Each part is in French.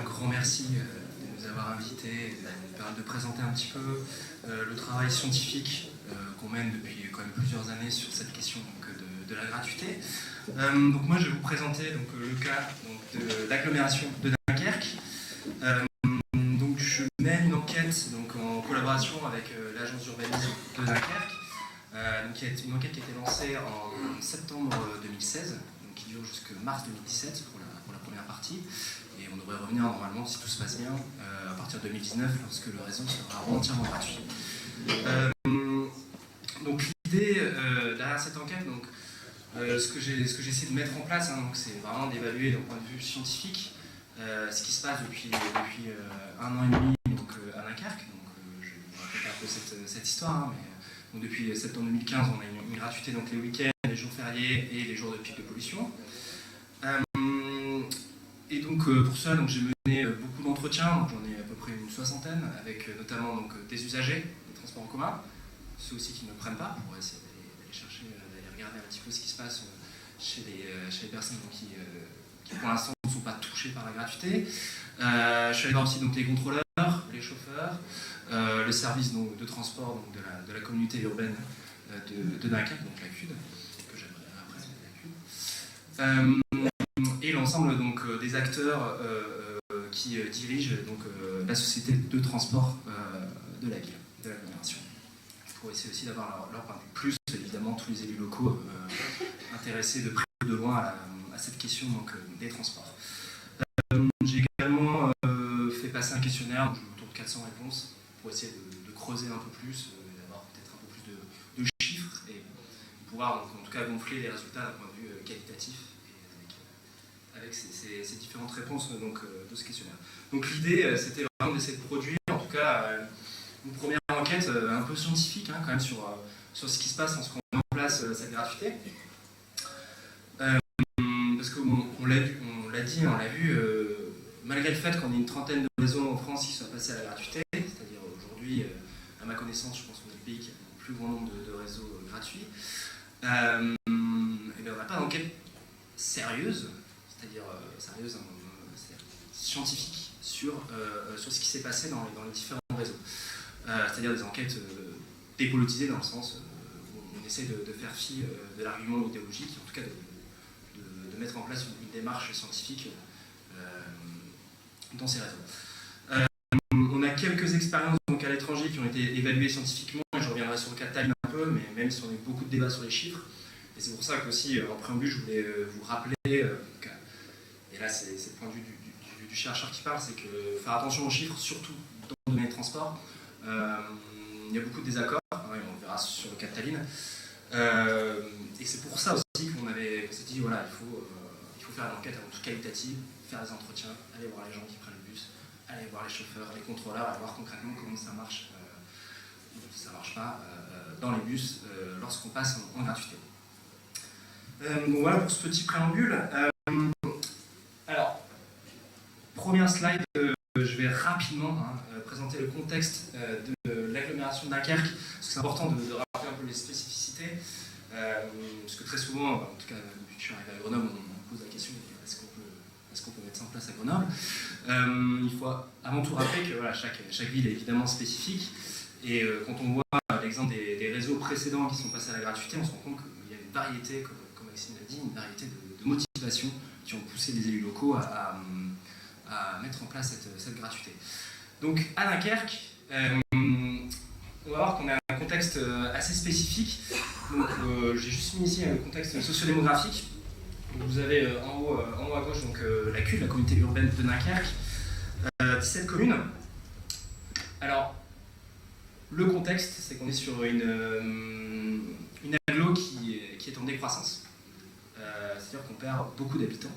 grand merci de nous avoir invités, de nous permettre de présenter un petit peu le travail scientifique qu'on mène depuis quand même plusieurs années sur cette question donc, de la gratuité. Donc moi je vais vous présenter donc, le cas donc, de l'agglomération de Dunkerque. Donc je mène une enquête donc, en collaboration avec l'agence d'urbanisme de Dunkerque, qui est une enquête qui a été lancée en septembre 2016, donc qui dure jusqu'à mars 2017 pour la première partie. Et on devrait revenir normalement, si tout se passe bien, à partir de 2019, lorsque le réseau sera entièrement gratuit. Donc l'idée derrière cette enquête, donc, ce que j'ai essayé de mettre en place, c'est vraiment d'évaluer d'un point de vue scientifique ce qui se passe depuis 1 an et demi donc, à Dunkerque. Je vais vous raconter un peu cette histoire, mais donc, depuis septembre 2015, on a une gratuité donc, les week-ends, les jours fériés et les jours de pic de pollution. Et donc pour ça, j'ai mené beaucoup d'entretiens, j'en ai à peu près une soixantaine, avec notamment donc, des usagers des transports en commun, ceux aussi qui ne prennent pas, pour essayer d'aller chercher, d'aller regarder un petit peu ce qui se passe chez les personnes donc, qui pour l'instant ne sont pas touchées par la gratuité. Je suis allé voir aussi donc, les contrôleurs, les chauffeurs, le service donc, de transport donc, de la communauté urbaine de Dunkerque, donc la CUD, que j'aimerais après la CUD. Et l'ensemble donc, des acteurs qui dirigent donc, la société de transport de la ville, de l'agglomération. Pour essayer aussi d'avoir leur point de vue. Plus évidemment tous les élus locaux intéressés de près ou de loin à cette question donc, des transports. J'ai également fait passer un questionnaire, donc, autour de 400 réponses, pour essayer de creuser un peu plus, d'avoir peut-être un peu plus de chiffres et pouvoir donc, en tout cas gonfler les résultats d'un point de vue qualitatif. Avec ces différentes réponses donc, de ce questionnaire. Donc l'idée, c'était vraiment d'essayer de produire, en tout cas, une première enquête un peu scientifique, quand même, sur ce qui se passe lorsqu'on met en place cette gratuité. Parce qu'on l'a dit, on l'a vu, malgré le fait qu'on ait une trentaine de réseaux en France qui soient passés à la gratuité, c'est-à-dire aujourd'hui, à ma connaissance, je pense qu'on est le pays qui a le plus grand nombre de réseaux gratuits, et bien, on n'a pas d'enquête sérieuse, c'est-à-dire scientifique sur ce qui s'est passé dans les différents réseaux. C'est-à-dire des enquêtes dépolitisées dans le sens où on essaie de faire fi de l'argument idéologique, en tout cas de mettre en place une démarche scientifique dans ces réseaux. On a quelques expériences donc, à l'étranger qui ont été évaluées scientifiquement, et je reviendrai sur le cas de Tallinn un peu, mais même si on a eu beaucoup de débats sur les chiffres. Et c'est pour ça qu'aussi, en préambule, je voulais vous rappeler, et là c'est le point de vue du chercheur qui parle, c'est que faire attention aux chiffres, surtout dans le domaine des transports. Il y a beaucoup de désaccords, on le verra sur le cas de Tallinn. Et c'est pour ça aussi qu'on s'est dit, voilà, il faut faire une enquête avant tout qualitative, faire des entretiens, aller voir les gens qui prennent le bus, aller voir les chauffeurs, les contrôleurs, aller voir concrètement comment ça marche, ou si ça ne marche pas, dans les bus lorsqu'on passe en gratuité. Donc voilà pour ce petit préambule. Alors, première slide, je vais rapidement présenter le contexte de l'agglomération de Dunkerque, parce que c'est important de rappeler un peu les spécificités, parce que très souvent, en tout cas depuis que je suis arrivé à Grenoble, on me pose la question, est-ce qu'on peut mettre ça en place à Grenoble? Il faut avant tout rappeler que voilà, chaque ville est évidemment spécifique, et quand on voit l'exemple des réseaux précédents qui sont passés à la gratuité, on se rend compte qu'il y a une variété, comme Maxime l'a dit, une variété de motivations qui ont poussé les élus locaux à mettre en place cette gratuité. Donc à Dunkerque, on va voir qu'on a un contexte assez spécifique. Donc j'ai juste mis ici un contexte sociodémographique. Donc, vous avez en haut à gauche donc, la CUD, la communauté urbaine de Dunkerque, 17 communes. Alors, le contexte, c'est qu'on est sur une agglo qui est en décroissance. C'est-à-dire qu'on perd beaucoup d'habitants.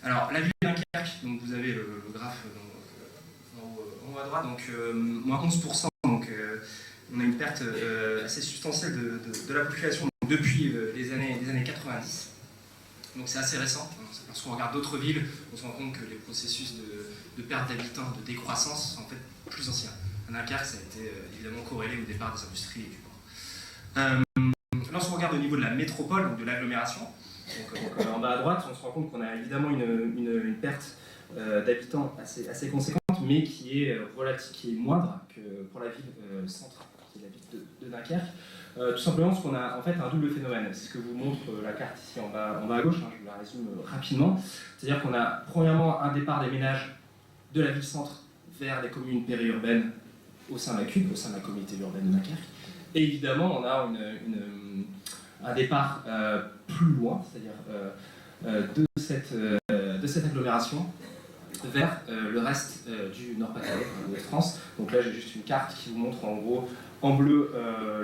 Alors, la ville de Dunkerque, donc vous avez le graphe en haut à droite, donc moins 11%, donc on a une perte assez substantielle de la population depuis les années 90. Donc c'est assez récent. Lorsqu'on regarde d'autres villes, on se rend compte que les processus de perte d'habitants, de décroissance, sont en fait plus anciens. À Dunkerque, ça a été évidemment corrélé au départ des industries et du port. Lorsqu'on regarde au niveau de la métropole, donc de l'agglomération, donc, en bas à droite, on se rend compte qu'on a évidemment une perte d'habitants assez conséquente, mais qui est moindre que pour la ville centre, qui est la ville de Dunkerque. Tout simplement parce qu'on a en fait un double phénomène. C'est ce que vous montre la carte ici en bas à gauche, hein, je vous la résume rapidement. C'est-à-dire qu'on a premièrement un départ des ménages de la ville-centre vers les communes périurbaines au sein de la CUP, au sein de la communauté urbaine de Dunkerque. Et évidemment, on a un départ plus loin, c'est-à-dire de cette agglomération vers le reste du Nord-Pas-de-Calais, de France. Donc là, j'ai juste une carte qui vous montre en gros en bleu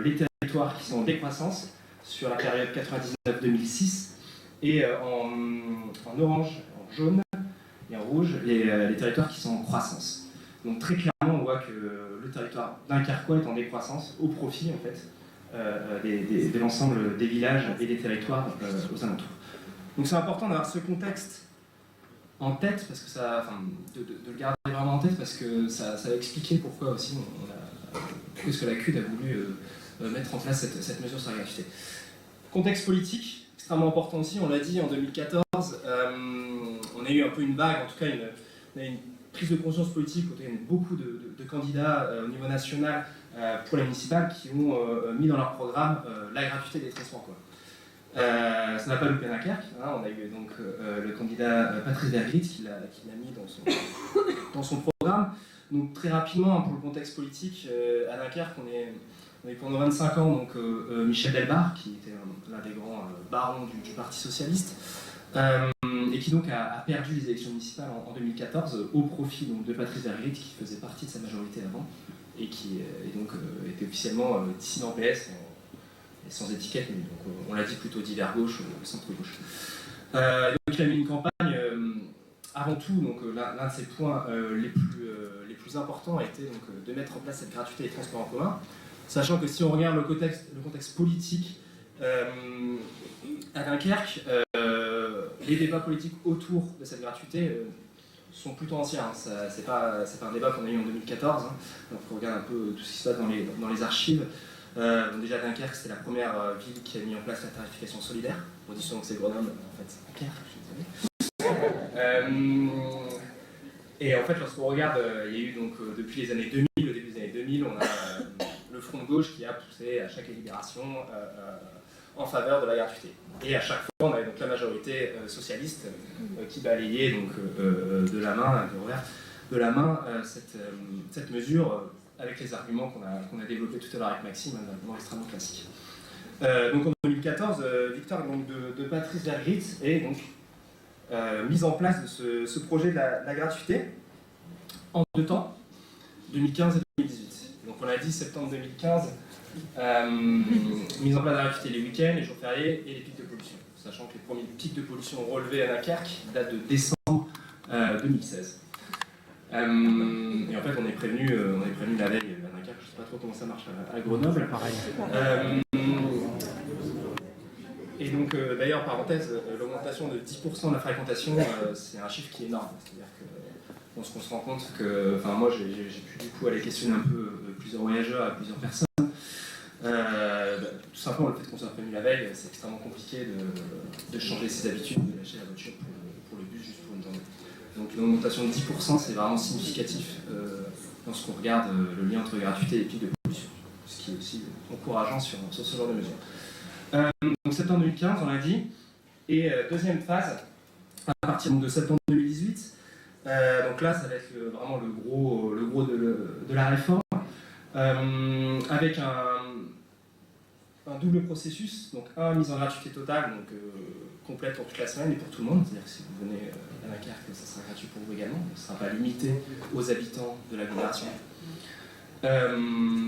les territoires qui sont en décroissance sur la période 99-2006 et en orange, en jaune et en rouge les territoires qui sont en croissance. Donc très clairement, on voit que le territoire dunkerquois est en décroissance au profit en fait de l'ensemble des villages et des territoires aux alentours. Donc c'est important d'avoir ce contexte en tête, parce que de le garder vraiment en tête, parce que ça va expliquer pourquoi aussi qu'est-ce que la CUD a voulu mettre en place cette mesure sur la gratuité. Contexte politique, extrêmement important aussi, on l'a dit en 2014, on a eu un peu une vague, en tout cas une prise de conscience politique, où il y a eu beaucoup de candidats au niveau national pour les municipales qui ont mis dans leur programme la gratuité des transports. Ça n'a pas loupé Dunkerque, hein, on a eu donc le candidat Patrice Vergrit qui l'a mis dans son programme. Donc très rapidement, pour le contexte politique, à Dunkerque, on est pendant 25 ans donc, Michel Delbarre, qui était l'un des grands barons du Parti Socialiste, et qui donc a perdu les élections municipales en 2014 au profit donc, de Patrice Vergrit, qui faisait partie de sa majorité avant, et qui donc, était officiellement dissident PS, et sans étiquette, mais donc, on l'a dit plutôt d'hiver gauche ou centre-gauche. Donc il a mis une campagne, avant tout, donc l'un de ses points les plus importants a été donc, de mettre en place cette gratuité des transports en commun, sachant que si on regarde le contexte politique à Dunkerque, les débats politiques autour de cette gratuité sont plutôt anciens. C'est pas un débat qu'on a eu en 2014. Hein. Donc on regarde un peu tout ce qui se passe dans les archives. Déjà Dunkerque, c'était la première ville qui a mis en place la tarification solidaire. On dit souvent que c'est Grenoble, en fait c'est Dunkerque, je suis désolé. Et en fait, lorsqu'on regarde, il y a eu donc depuis les années 2000, le début des années 2000, on a le front de gauche qui a poussé à chaque libération en faveur de la gratuité. Et à chaque fois, on avait donc la majorité socialiste qui balayait donc, de la main cette mesure avec les arguments qu'on a développés tout à l'heure avec Maxime, un argument extrêmement classique. Donc en 2014, victoire donc, de Patrice Vergrit est donc mise en place de ce projet de la gratuité en 2 temps, 2015 et 2018. Donc on a dit septembre 2015, mise en place de la gratuité les week-ends, les jours fériés et les pics de pollution. Sachant que les premiers pics de pollution relevés à Dunkerque datent de décembre 2016. Et en fait, on est prévenu la veille à Dunkerque, je ne sais pas trop comment ça marche à Grenoble. Pareil. Et donc, d'ailleurs, parenthèse, l'augmentation de 10% de la fréquentation, c'est un chiffre qui est énorme. C'est-à-dire qu'on se rend compte que, enfin, moi, j'ai pu du coup aller questionner un peu plusieurs voyageurs et plusieurs personnes. Tout simplement, le fait qu'on soit prévenu la veille, c'est extrêmement compliqué de changer ses habitudes, de lâcher la voiture pour le bus juste pour une journée. Donc une augmentation de 10%, c'est vraiment significatif lorsqu'on regarde le lien entre gratuité et pic de pollution, ce qui est aussi encourageant sur ce genre de mesures. Donc septembre 2015, on l'a dit, et deuxième phase, à partir de septembre 2018, donc là ça va être vraiment le gros de la réforme, avec un double processus, donc mise en gratuité totale, donc complète pour toute la semaine et pour tout le monde, c'est-à-dire que si vous venez à Dunkerque, ça sera gratuit pour vous également, ce ne sera pas limité aux habitants de l'agglomération.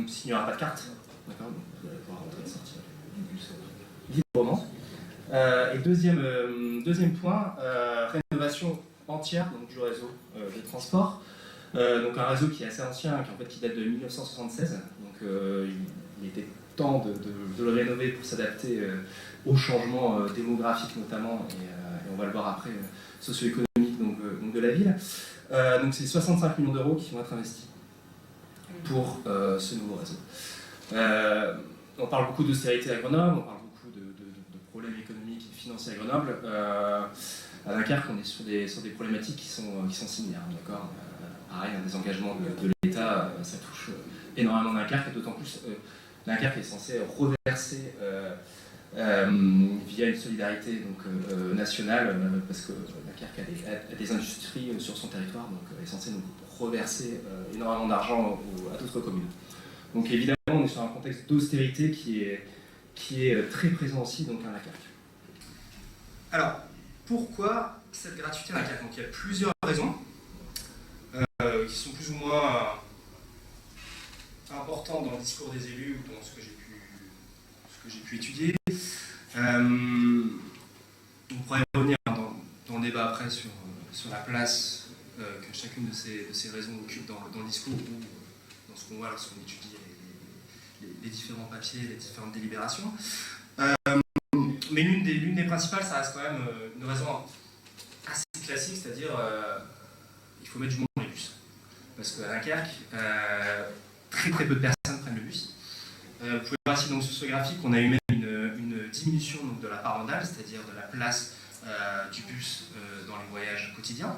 S'il n'y aura pas de carte, d'accord, donc vous allez pouvoir rentrer et sortir du bus librement. Et deuxième point, rénovation entière donc, du réseau de transport. Donc un réseau qui est assez ancien, qui date de 1976, donc il était temps de le rénover pour s'adapter aux changements démographiques notamment, et on va le voir après, socio-économiques donc de la ville. Donc c'est 65 millions d'euros qui vont être investis pour ce nouveau réseau. On parle beaucoup d'austérité à Grenoble, on parle beaucoup de problèmes économiques et financiers à Grenoble. À Dunkerque, on est sur des problématiques qui sont similaires, d'accord. Pareil, des engagements de l'État, ça touche énormément Dunkerque, et d'autant plus Dunkerque est censé reverser via une solidarité donc, nationale, parce que Dunkerque a des industries sur son territoire, donc est censé nous reverser énormément d'argent à d'autres communes. Donc évidemment, on est sur un contexte d'austérité qui est très présent aussi donc, à Dunkerque. Alors, pourquoi cette gratuité à Dunkerque? Donc il y a plusieurs raisons qui sont plus ou moins importantes dans le discours des élus ou dans ce que j'ai pu étudier. On pourrait revenir dans le débat après sur la place que chacune de ces raisons occupe dans le discours ou dans ce qu'on voit lorsqu'on étudie les différents papiers, les différentes délibérations. Mais l'une des principales, ça reste quand même une raison assez classique, c'est-à-dire il faut mettre du monde dans les bus. Parce qu'à Dunkerque, très peu de personnes prennent le bus. Vous pouvez voir ici donc, sur ce graphique qu'on a eu même une diminution donc, de la part modale, c'est-à-dire de la place du bus dans les voyages quotidiens,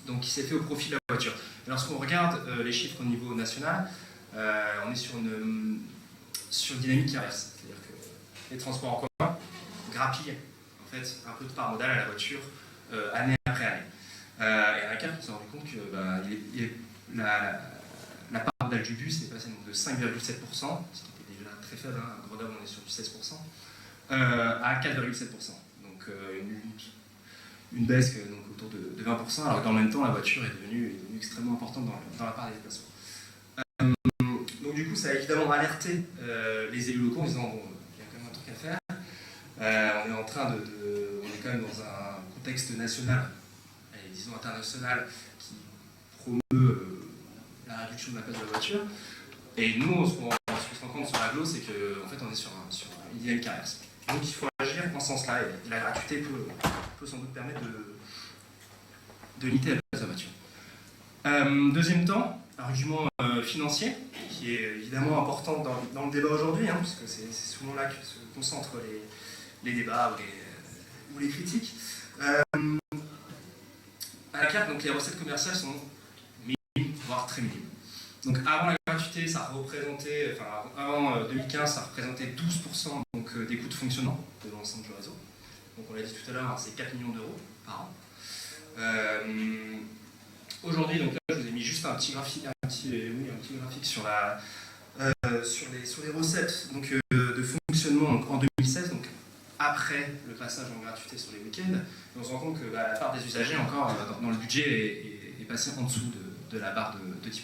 donc qui s'est fait au profit de la voiture. Et lorsqu'on regarde les chiffres au niveau national, on est sur une dynamique qui inverse, c'est-à-dire que les transports en commun grappillent en fait un peu de part modale à la voiture année après année. Et à Dunkerque, on s'est rendu compte que la part modale du bus est passée donc, de 5,7%, ce qui était déjà très faible, hein. À Grenoble on est sur du 16%, à 4,7%. Donc une baisse donc, autour de 20%, alors que dans le même temps la voiture est devenue extrêmement importante dans la part des déplacements. Donc du coup ça a évidemment alerté les élus locaux en disant bon, il y a quand même un truc à faire. On est quand même dans un contexte national, et disons international, qui promeut la réduction de la place de la voiture. Et nous, ce qu'on se rend compte sur l'agglo, c'est qu'en fait, on est sur une dynamique qui inverse. Donc il faut agir en ce sens-là, et la gratuité peut sans doute permettre de limiter la place de la voiture. Deuxième temps, argument financier, qui est évidemment important dans le débat aujourd'hui, hein, puisque c'est souvent là que se concentrent les débats ou les critiques. À la carte, donc, les recettes commerciales sont minimes, voire très minimes. Donc avant la gratuité, ça représentait, avant 2015, ça représentait 12% donc, des coûts de fonctionnement de l'ensemble du réseau. Donc on l'a dit tout à l'heure, c'est 4 millions d'euros par an. Aujourd'hui, donc là, je vous ai mis juste un petit graphique sur les recettes donc, de fonctionnement donc, en 2016, donc après le passage en gratuité sur les week-ends. Et on se rend compte que la part des usagers encore dans le budget est passée en dessous de la barre de 10%.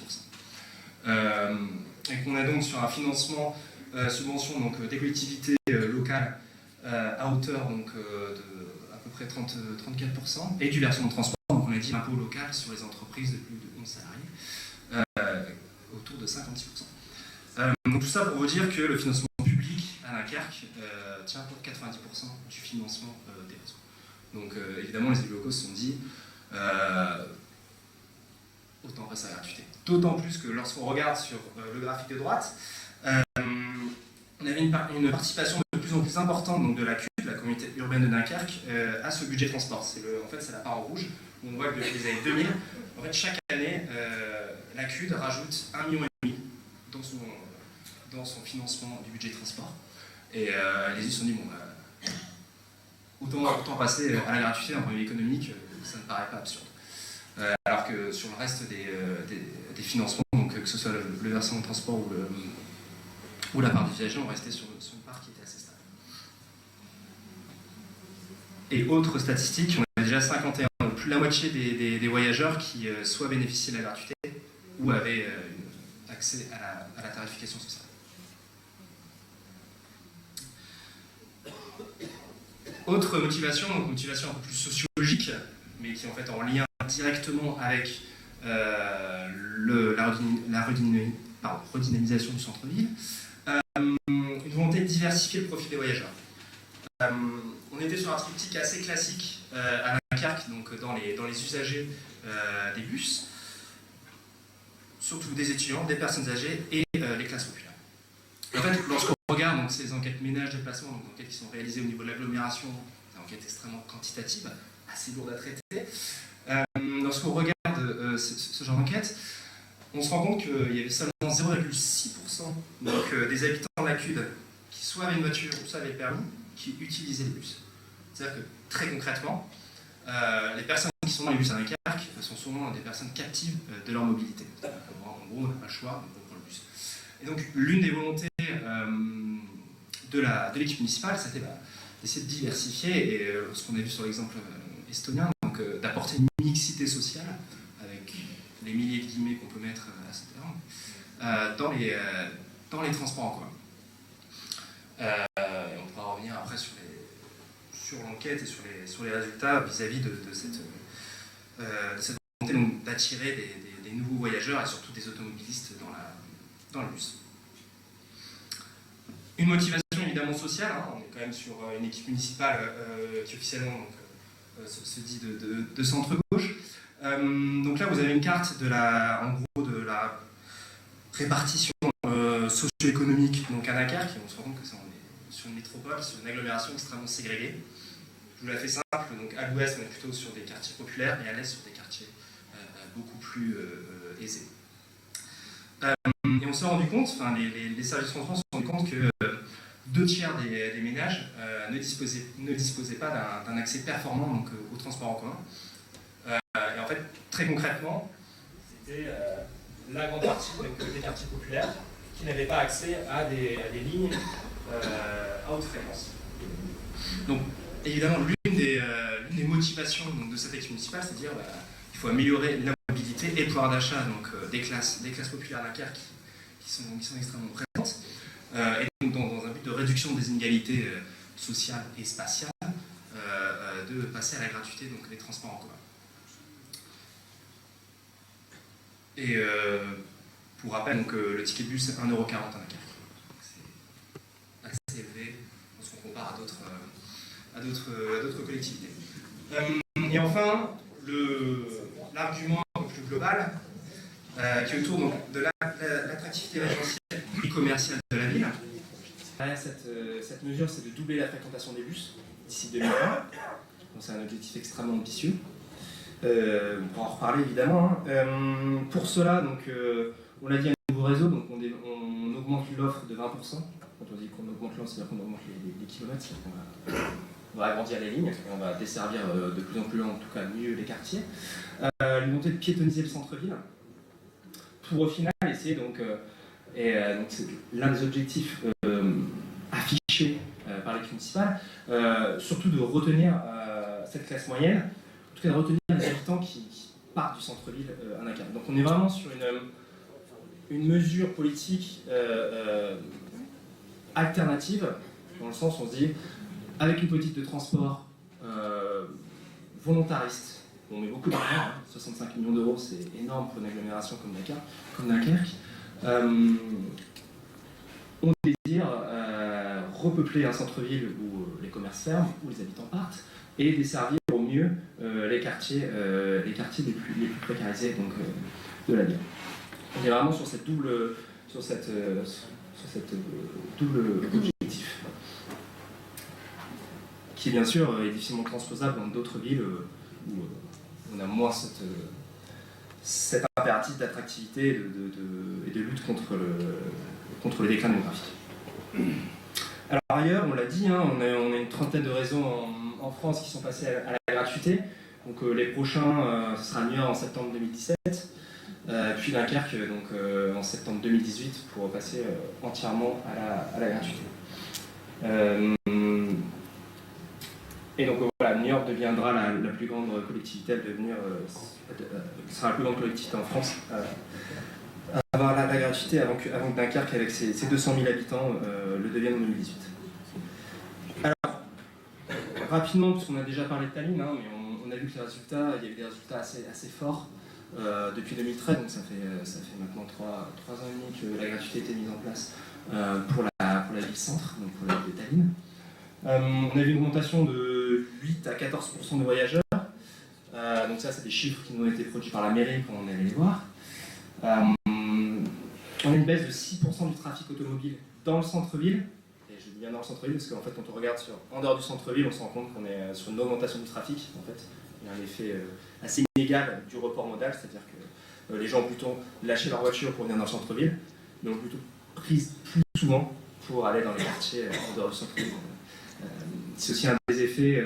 Et qu'on a donc sur un financement subvention donc, des collectivités locales à hauteur donc, de à peu près 34%, et du versement de transport, donc on a dit impôt local sur les entreprises de plus de 11 salariés, autour de 56%. Donc tout ça pour vous dire que le financement public à Dunkerque tient pour 90% du financement des réseaux. Donc évidemment les élus locaux se sont dit autant passer à la gratuité. D'autant plus que lorsqu'on regarde sur le graphique de droite, on avait une participation de plus en plus importante donc, de la CUD, la communauté urbaine de Dunkerque, à ce budget transport. C'est la part en rouge. On voit que depuis les années 2000, en fait, chaque année, la CUD rajoute 1,5 million dans son financement du budget transport. Et les élus se sont dit, bon, autant passer à la gratuité d'un point de vue économique, ça ne paraît pas absurde. Alors que sur le reste des financements, donc, que ce soit le versement de transport ou la part des usagers, on restait sur une part qui était assez stable. Et autre statistique, on a déjà 51, donc plus de la moitié des voyageurs qui soit bénéficiaient de la gratuité ou avaient accès à la tarification sociale. Autre motivation, donc motivation un peu plus sociologique, mais qui est en fait en lien directement avec la redynamisation du centre-ville, une volonté de diversifier le profil des voyageurs. On était sur un triptyque assez classique à Dunkerque, donc dans les usagers des bus, surtout des étudiants, des personnes âgées et les classes populaires. En fait, lorsqu'on regarde donc, ces enquêtes ménage déplacement, donc enquêtes qui sont réalisées au niveau de l'agglomération, des enquêtes extrêmement quantitatives, assez lourde à traiter. Lorsqu'on regarde ce genre d'enquête, on se rend compte qu'il y avait seulement 0,6% des habitants de la CUD qui soit avaient une voiture ou soit avaient le permis, qui utilisaient les bus. C'est-à-dire que très concrètement, les personnes qui sont dans les bus à Dunkerque sont souvent des personnes captives de leur mobilité. En gros, on n'a pas le choix, on prend le bus. Et donc, l'une des volontés de l'équipe municipale, c'était d'essayer de diversifier, et ce qu'on a vu sur l'exemple estonien, donc d'apporter une mixité sociale, avec les milliers de guillemets qu'on peut mettre à cette heure, dans les transports en commun. Et on pourra revenir après sur l'enquête et sur les résultats vis-à-vis de cette volonté d'attirer des nouveaux voyageurs et surtout des automobilistes dans le bus. Une motivation évidemment sociale, hein, on est quand même sur une équipe municipale qui officiellement se dit de centre-gauche. Donc là vous avez une carte en gros de la répartition socio-économique à Dunkerque, et on se rend compte que on est sur une métropole, sur une agglomération extrêmement ségrégée. Je vous la fais simple, donc à l'ouest on est plutôt sur des quartiers populaires et à l'est sur des quartiers beaucoup plus aisés. Et on s'est rendu compte, les services de transport se sont rendus compte que 2/3 des ménages ne disposaient pas d'un accès performant au transport en commun. Et en fait, très concrètement, c'était la grande partie des quartiers populaires qui n'avaient pas accès à des lignes à haute fréquence. Donc, évidemment, l'une des motivations de cette équipe municipale, c'est de dire qu'il faut améliorer la mobilité et le pouvoir d'achat des classes populaires Dunkerque qui sont extrêmement présentes, et donc dans un but de réduction des inégalités sociales et spatiales, de passer à la gratuité des transports en commun. Et pour rappel, le ticket de bus c'est 1,40 € à Dunkerque. C'est assez élevé lorsqu'on compare à d'autres collectivités. Et enfin, l'argument un peu plus global, qui est autour de l'attractivité résidentielle et commerciale de la ville. Derrière cette mesure, c'est de doubler la fréquentation des bus d'ici 2020. Donc c'est un objectif extrêmement ambitieux. On pourra en reparler évidemment. Pour cela, on l'a dit, un nouveau réseau, donc on augmente l'offre de 20%. Quand on dit qu'on augmente l'offre, c'est-à-dire qu'on augmente les kilomètres, c'est-à-dire qu'on va agrandir les lignes et on va desservir de plus en plus, en tout cas mieux, les quartiers. Une montée de piétonniser le centre-ville pour au final essayer c'est l'un des objectifs affichés par l'équipe municipale, surtout de retenir cette classe moyenne, en tout cas de retenir les habitants qui partent du centre-ville à Dunkerque. Donc on est vraiment sur une mesure politique alternative, dans le sens où on se dit, avec une politique de transport volontariste, on met beaucoup d'argent, 65 millions d'euros, c'est énorme pour une agglomération comme Dunkerque. On désire repeupler un centre-ville où les commerces ferment, où les habitants partent, et desservir au mieux les quartiers les plus précarisés de la ville. On est vraiment sur cette double objectif, qui bien sûr est difficilement transposable dans d'autres villes où on a moins cet impératif d'attractivité et de lutte contre le déclin démographique. Alors ailleurs, on l'a dit, on a une trentaine de réseaux en France qui sont passés à la gratuité. Donc les prochains, ce sera Niort en septembre 2017, puis Dunkerque en septembre 2018 pour passer entièrement à la gratuité. Et donc voilà, New York deviendra la plus grande collectivité à devenir, sera la plus grande collectivité en France à avoir la gratuité avant que Dunkerque, avec ses 200 000 habitants, le devienne en 2018. Alors, rapidement, parce qu'on a déjà parlé de Tallinn, mais on a vu que il y avait des résultats assez forts depuis 2013, donc ça fait maintenant 3 ans et demi que la gratuité était mise en place pour la ville-centre, donc pour la ville de Tallinn. On a vu une augmentation de 8 à 14% de voyageurs. Donc ça, c'est des chiffres qui nous ont été produits par la mairie quand on est allé les voir. On a une baisse de 6% du trafic automobile dans le centre-ville. Et et je dis bien dans le centre-ville, parce qu'en fait, quand on regarde en dehors du centre-ville, on se rend compte qu'on est sur une augmentation du trafic. En fait, il y a un effet assez inégal du report modal, c'est-à-dire que les gens ont plutôt lâché leur voiture pour venir dans le centre-ville, mais ont plutôt prise plus souvent pour aller dans les quartiers en dehors du centre-ville. C'est aussi un des effets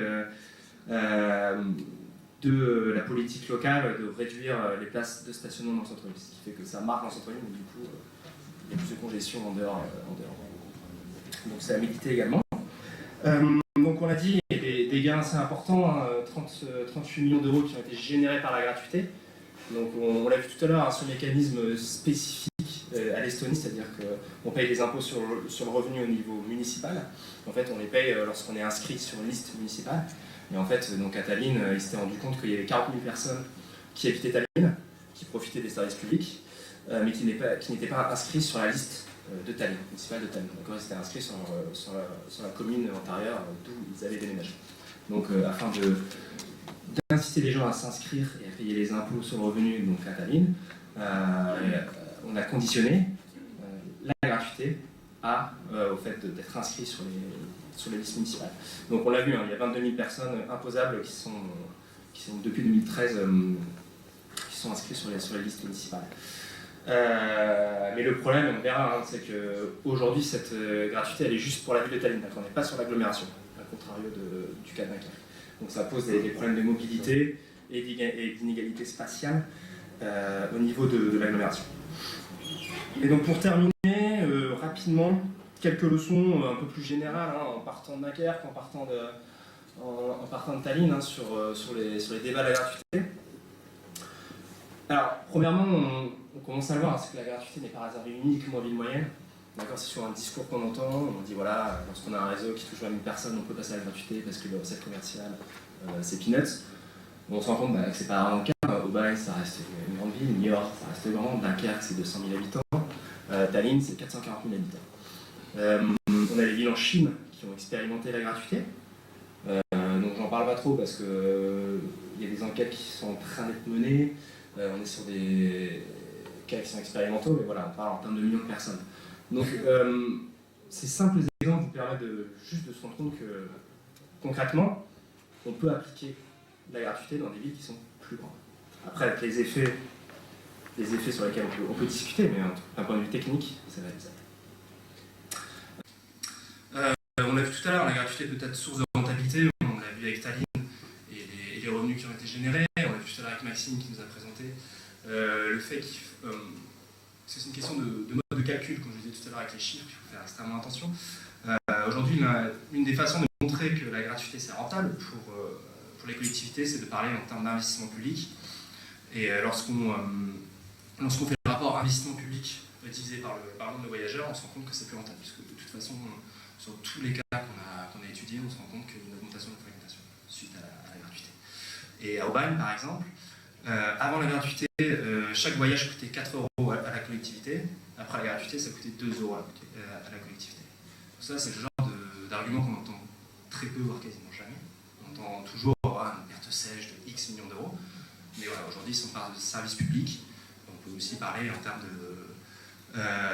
de la politique locale de réduire les places de stationnement dans le centre-ville, ce qui fait que ça marque dans le centre-ville, mais du coup, il y a plus de congestion en dehors. Donc c'est à méditer également. Donc on l'a dit, il y a des gains assez importants, hein, 38 millions d'euros qui ont été générés par la gratuité. Donc on l'a vu tout à l'heure, hein, ce mécanisme spécifique à l'Estonie, c'est-à-dire qu'on paye des impôts sur le revenu au niveau municipal. En fait, on les paye lorsqu'on est inscrit sur une liste municipale. Et en fait, donc à Tallinn, ils s'étaient rendu compte qu'il y avait 40 000 personnes qui habitaient Tallinn, qui profitaient des services publics, mais qui n'étaient pas inscrits sur la liste de Tallinn, municipale de Tallinn. Donc ils étaient inscrits sur la commune antérieure d'où ils avaient déménagé. Donc afin d'inciter les gens à s'inscrire et à payer les impôts sur le revenu donc à Tallinn, on a conditionné la gratuité au fait d'être inscrit sur les listes municipales. Donc on l'a vu, hein, il y a 22 000 personnes imposables qui sont depuis 2013 qui sont inscrites sur les listes municipales. Mais le problème, on verra, hein, c'est qu'aujourd'hui cette gratuité elle est juste pour la ville de Tallinn, on n'est pas sur l'agglomération, à contrario du cas de Dunkerque. Donc ça pose des problèmes de mobilité et d'inégalité spatiale au niveau de l'agglomération. Et donc pour terminer, rapidement, quelques leçons un peu plus générales, hein, en partant de Dunkerque, en partant de Tallinn, hein, sur les débats de la gratuité. Alors, premièrement, on commence à le voir, c'est que la gratuité n'est pas réservée uniquement aux villes moyennes. D'accord, c'est sur un discours qu'on entend, on dit voilà, lorsqu'on a un réseau qui touche 20 000 personnes, on peut passer à la gratuité parce que le recette commerciale, c'est peanuts. On se rend compte que c'est pas un cas. Aubagne, ça reste une grande ville, New York, ça reste grand, Dunkerque, c'est 200 000 habitants, Tallinn, c'est 440 000 habitants. On a les villes en Chine qui ont expérimenté la gratuité. Donc j'en parle pas trop parce qu'il y a des enquêtes qui sont en train d'être menées. On est sur des cas qui sont expérimentaux, mais voilà, on parle en termes de millions de personnes. Donc ces simples exemples vous permettent juste de se rendre compte que concrètement, on peut appliquer la gratuité dans des villes qui sont plus grandes. Après, avec les effets sur lesquels on peut discuter, mais d'un point de vue technique, ça va être ça. On l'a vu tout à l'heure, la gratuité peut être source de rentabilité, on l'a vu avec Tallinn et les revenus qui ont été générés, on l'a vu tout à l'heure avec Maxime qui nous a présenté le fait que c'est une question de mode de calcul, comme je disais tout à l'heure avec les chiffres, il faut faire extrêmement attention. Aujourd'hui, une des façons de montrer que la gratuité c'est rentable pour les collectivités, c'est de parler en termes d'investissement public. Et lorsqu'on fait le rapport investissement public divisé par le nombre de voyageurs, on se rend compte que c'est plus rentable, puisque de toute façon, sur tous les cas qu'on a étudiés, on se rend compte qu'il y a une augmentation de la fréquentation suite à la gratuité. Et à Aubagne, par exemple, avant la gratuité, chaque voyage coûtait 4 € à la collectivité. Après la gratuité, ça coûtait 2 € à la collectivité. Donc ça, c'est le genre d'argument qu'on entend très peu, voire quasiment jamais. On entend toujours une perte sèche de X millions d'euros. Mais voilà, aujourd'hui, si on parle de service public, on peut aussi parler en termes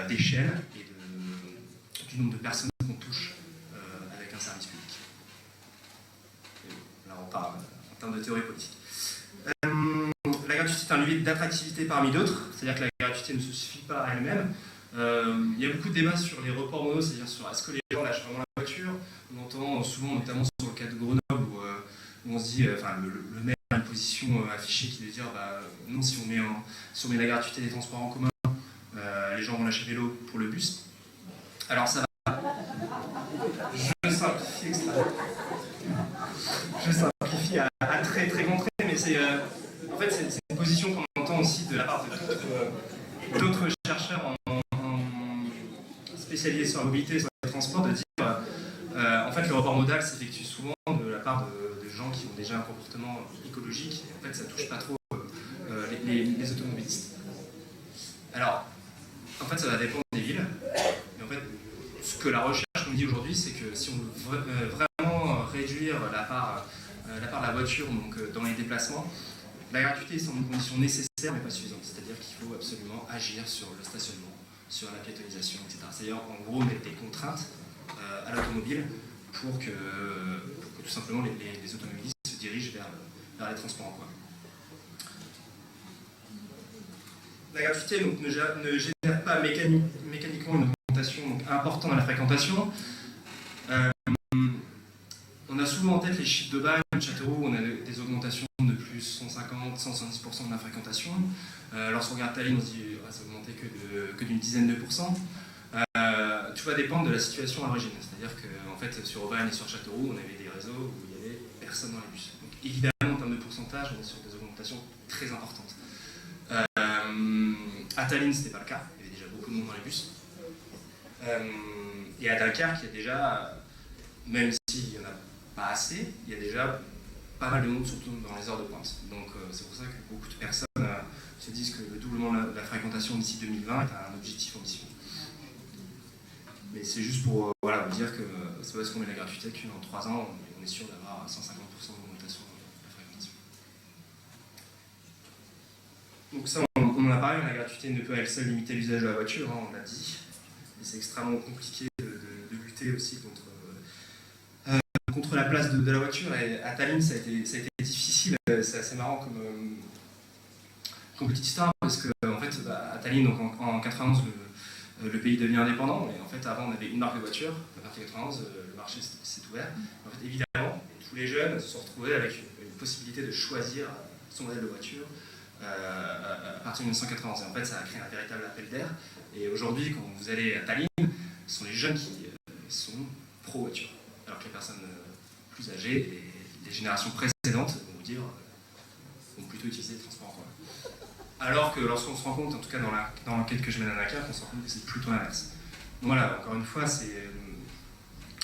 d'échelle et du nombre de personnes qu'on touche avec un service public. Et là, on parle en termes de théorie politique. La gratuité est un levier d'attractivité parmi d'autres, c'est-à-dire que la gratuité ne se suffit pas à elle-même. Il y a beaucoup de débats sur les reports modaux, c'est-à-dire sur est-ce que les gens lâchent vraiment la voiture. On entend souvent, notamment sur le cas de Grenoble, où on se dit, le maire a une position affichée qui veut dire non, si on met la gratuité des transports en commun, les gens vont lâcher vélo pour le bus. Alors ça va. Je simplifie extrêmement. Je simplifie à très très grand trait, mais c'est une position qu'on entend aussi de la part de d'autres chercheurs spécialisés sur la mobilité, sur les transports, de dire en fait le report modal s'effectue souvent de la part de gens qui ont déjà un comportement écologique, et en fait ça touche pas trop les automobilistes. Alors, en fait ça va dépendre des villes, mais en fait ce que la recherche nous dit aujourd'hui, c'est que si on veut vraiment réduire la part de la voiture donc, dans les déplacements, la gratuité est une condition nécessaire mais pas suffisante. C'est-à-dire qu'il faut absolument agir sur le stationnement, sur la piétonisation, etc. C'est-à-dire en gros mettre des contraintes à l'automobile pour que tout simplement les automobilistes se dirigent vers les transports en commun. La gratuité donc, ne génère pas mécaniquement une augmentation donc, importante dans la fréquentation. On a souvent en tête les chiffres de Bâle, de Châteauroux, on a des augmentations de plus 150, 170% de la fréquentation. Lorsqu'on regarde Tallinn, on se dit que ça n'a augmenté que d'une dizaine de pourcents. Tout va dépendre de la situation à l'origine. C'est-à-dire qu'en fait, sur Aubagne et sur Châteauroux, on avait des réseaux où il y avait personne dans les bus. Donc évidemment, en termes de pourcentage, on est sur des augmentations très importantes. À Tallinn, ce n'était pas le cas. Il y avait déjà beaucoup de monde dans les bus. Et à Dunkerque, il y a déjà, même s'il n'y en a pas assez, il y a déjà pas mal de monde, surtout dans les heures de pointe. Donc c'est pour ça que beaucoup de personnes se disent que le doublement de la fréquentation d'ici 2020 est un objectif ambitieux. Mais c'est juste pour voilà, vous dire que c'est parce qu'on met la gratuité qu'en 3 ans, on est sûr d'avoir 150% d'augmentation de la fréquentation. Donc ça, on en a parlé, la gratuité ne peut à elle seule limiter l'usage de la voiture, hein, on l'a dit. Et c'est extrêmement compliqué de lutter aussi contre la place de la voiture. Et à Tallinn, ça a été difficile. C'est assez marrant comme petite histoire, parce qu'en fait, à Tallinn, donc en 91, le pays devient indépendant. Et en fait, avant, on avait une marque de voiture. À partir de 91, le marché s'est ouvert. En fait, évidemment, tous les jeunes se sont retrouvés avec une possibilité de choisir son modèle de voiture à partir de 1991. Et en fait, ça a créé un véritable appel d'air. Et aujourd'hui, quand vous allez à Tallinn, ce sont les jeunes qui sont pro-voiture. Alors que les personnes plus âgées, les générations précédentes, vont vous dire, vont plutôt utiliser les transports en commun. Alors que lorsqu'on se rend compte, en tout cas dans l'enquête que je mène à Dunkerque, on se rend compte que c'est plutôt l'inverse. Donc voilà, encore une fois,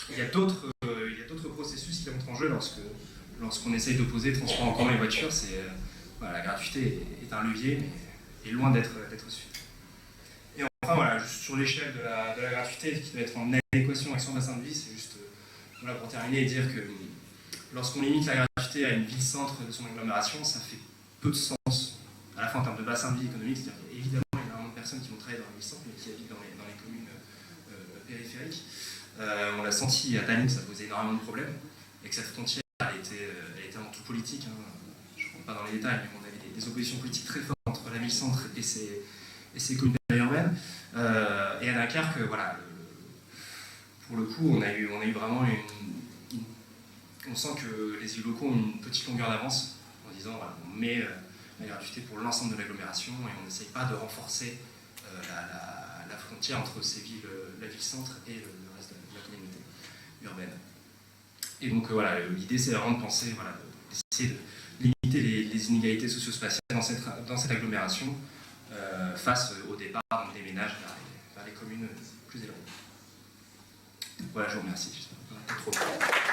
il y a d'autres processus qui entrent en jeu lorsqu'on essaye d'opposer transport en commun et voiture. Voilà, la gratuité est un levier, mais est loin d'être suffisant. Et enfin, voilà, juste sur l'échelle de la gratuité qui doit être en adéquation avec son bassin de vie, c'est juste voilà, pour terminer et dire que lorsqu'on limite la gratuité à une ville-centre de son agglomération, ça fait peu de sens, à la fois en termes de bassin de vie économique, c'est-à-dire qu'il y a évidemment énormément de personnes qui vont travailler dans les ville-centres, mais qui habitent dans les communes périphériques. On l'a senti à Tallinn, ça posait énormément de problèmes, et que cette frontière, elle était avant tout politique. Hein. Je ne rentre pas dans les détails, mais on avait des oppositions politiques très fortes entre la ville-centre et ses communes périurbaines. Et à Dunkerque, voilà, pour le coup, on a eu vraiment on sent que les élus locaux ont une petite longueur d'avance en disant voilà, on met la gratuité pour l'ensemble de l'agglomération et on n'essaye pas de renforcer la frontière entre la ville-centre et le reste de la communauté urbaine. Et donc voilà, l'idée c'est vraiment de penser, voilà, d'essayer de limiter les inégalités socio-spatiales dans cette agglomération face au départ des ménages vers les communes plus éloignées. Voilà, je vous remercie. J'espère que pas trop.